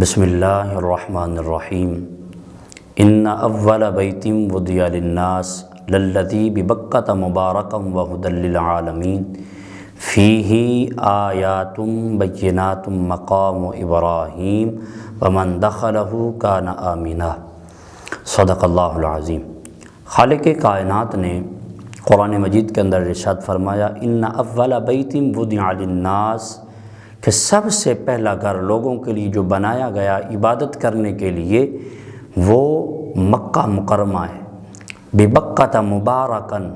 بسم اللہ الرحمن الرحیم ان اول بیت وضع للناس للذی ببکۃ مبارکا وہدی للعالمین فیہ آیات بینات مقام ابراہیم ومن دخلہ کان آمنا۔ صدق اللہ العظیم۔ خالق کائنات نے قرآن مجید کے اندر ارشاد فرمایا ان اول بیت وضع للناس، کہ سب سے پہلا گھر لوگوں کے لیے جو بنایا گیا عبادت کرنے کے لیے وہ مکہ مکرمہ ہے۔ ببکۃ مبارکن،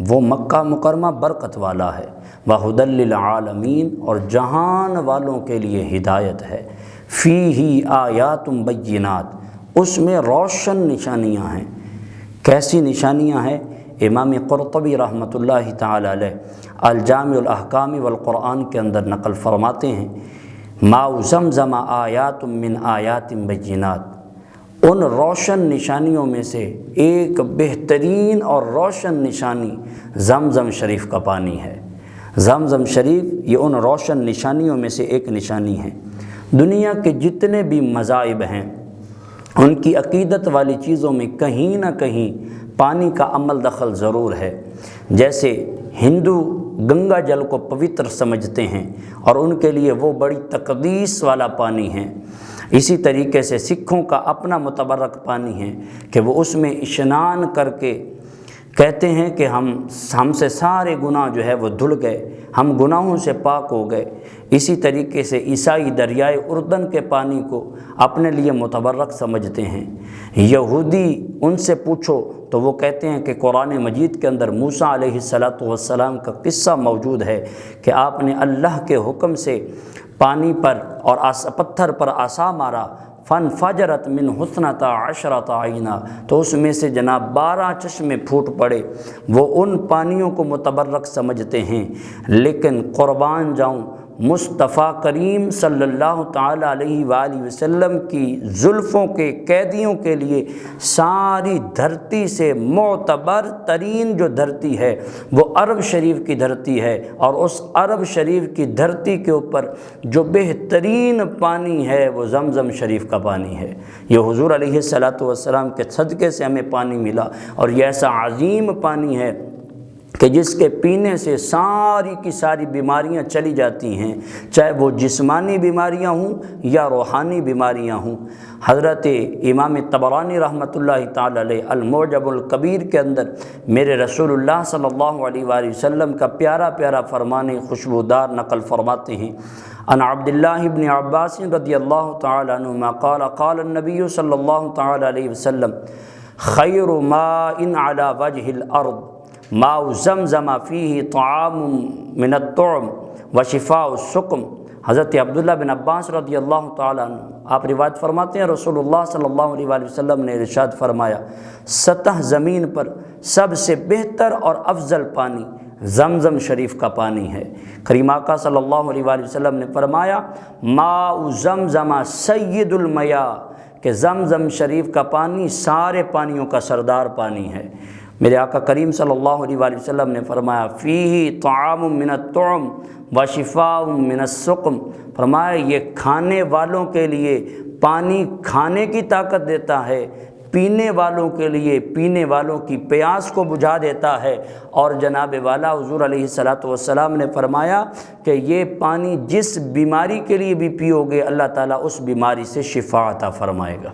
وہ مکہ مکرمہ برکت والا ہے، وہدی للعالمین، اور جہان والوں کے لیے ہدایت ہے۔ فیہ آیات بینات، اس میں روشن نشانیاں ہیں۔ کیسی نشانیاں ہیں؟ امام قرطبی رحمۃ اللہ تعالی علیہ الجامع الاحکام والقرآن کے اندر نقل فرماتے ہیں ماء زمزم آیات من آیات بینات، ان روشن نشانیوں میں سے ایک بہترین اور روشن نشانی زمزم شریف کا پانی ہے۔ زمزم شریف یہ ان روشن نشانیوں میں سے ایک نشانی ہے۔ دنیا کے جتنے بھی مذاہب ہیں ان کی عقیدت والی چیزوں میں کہیں نہ کہیں پانی کا عمل دخل ضرور ہے۔ جیسے ہندو گنگا جل کو پوتر سمجھتے ہیں اور ان کے لیے وہ بڑی تقدیس والا پانی ہے، اسی طریقے سے سکھوں کا اپنا متبرک پانی ہے کہ وہ اس میں اشنان کر کے کہتے ہیں کہ ہم سے سارے گناہ جو ہے وہ دھل گئے، ہم گناہوں سے پاک ہو گئے۔ اسی طریقے سے عیسائی دریائے اردن کے پانی کو اپنے لیے متبرک سمجھتے ہیں۔ یہودی ان سے پوچھو تو وہ کہتے ہیں کہ قرآن مجید کے اندر موسیٰ علیہ السلام کا قصہ موجود ہے کہ آپ نے اللہ کے حکم سے پانی پر اور پتھر پر عصا مارا، فانفجرت من حسنتا عشرۃ عینا، تو اس میں سے جناب 12 چشمے پھوٹ پڑے۔ وہ ان پانیوں کو متبرک سمجھتے ہیں، لیکن قربان جاؤں مصطفیٰ کریم صلی اللہ تعالی علیہ وآلہ وسلم کی زلفوں کے قیدیوں کے لیے ساری دھرتی سے معتبر ترین جو دھرتی ہے وہ عرب شریف کی دھرتی ہے، اور اس عرب شریف کی دھرتی کے اوپر جو بہترین پانی ہے وہ زمزم شریف کا پانی ہے۔ یہ حضور علیہ السلام کے صدقے سے ہمیں پانی ملا، اور یہ ایسا عظیم پانی ہے کہ جس کے پینے سے ساری کی ساری بیماریاں چلی جاتی ہیں، چاہے وہ جسمانی بیماریاں ہوں یا روحانی بیماریاں ہوں۔ حضرت امام طبرانی رحمۃ اللہ تعالی علیہ المعجم الکبیر کے اندر میرے رسول اللہ صلی اللہ علیہ وآلہ وسلم کا پیارا پیارا فرمان خوشبودار نقل فرماتے ہیں۔ عن عبد اللہ بن عباس رضی اللہ تعالی عنہما قال قال النبی صلی اللہ تعالی علیہ وسلم خیر ماء علی وجہ الارض ماء زمزم فیہ طعام من الطعم وشفاء السقم۔ حضرت عبداللہ بن عباس رضی اللہ تعالیٰ عنہ آپ روایت فرماتے ہیں رسول اللہ صلی اللہ علیہ وآلہ وسلم نے ارشاد فرمایا سطح زمین پر سب سے بہتر اور افضل پانی زمزم شریف کا پانی ہے۔ کریم آقا صلی اللہ علیہ وآلہ وسلم نے فرمایا ماء زمزم سید المیاء، کہ زمزم شریف کا پانی سارے پانیوں کا سردار پانی ہے۔ میرے آقا کریم صلی اللہ علیہ وآلہ وسلم نے فرمایا فیہ طعام من الطعم وشفاء من السقم، فرمایا یہ کھانے والوں کے لیے پانی کھانے کی طاقت دیتا ہے، پینے والوں کے لیے پینے والوں کی پیاس کو بجھا دیتا ہے، اور جناب والا حضور علیہ السلام نے فرمایا کہ یہ پانی جس بیماری کے لیے بھی پیو گے اللہ تعالیٰ اس بیماری سے شفا عطا فرمائے گا۔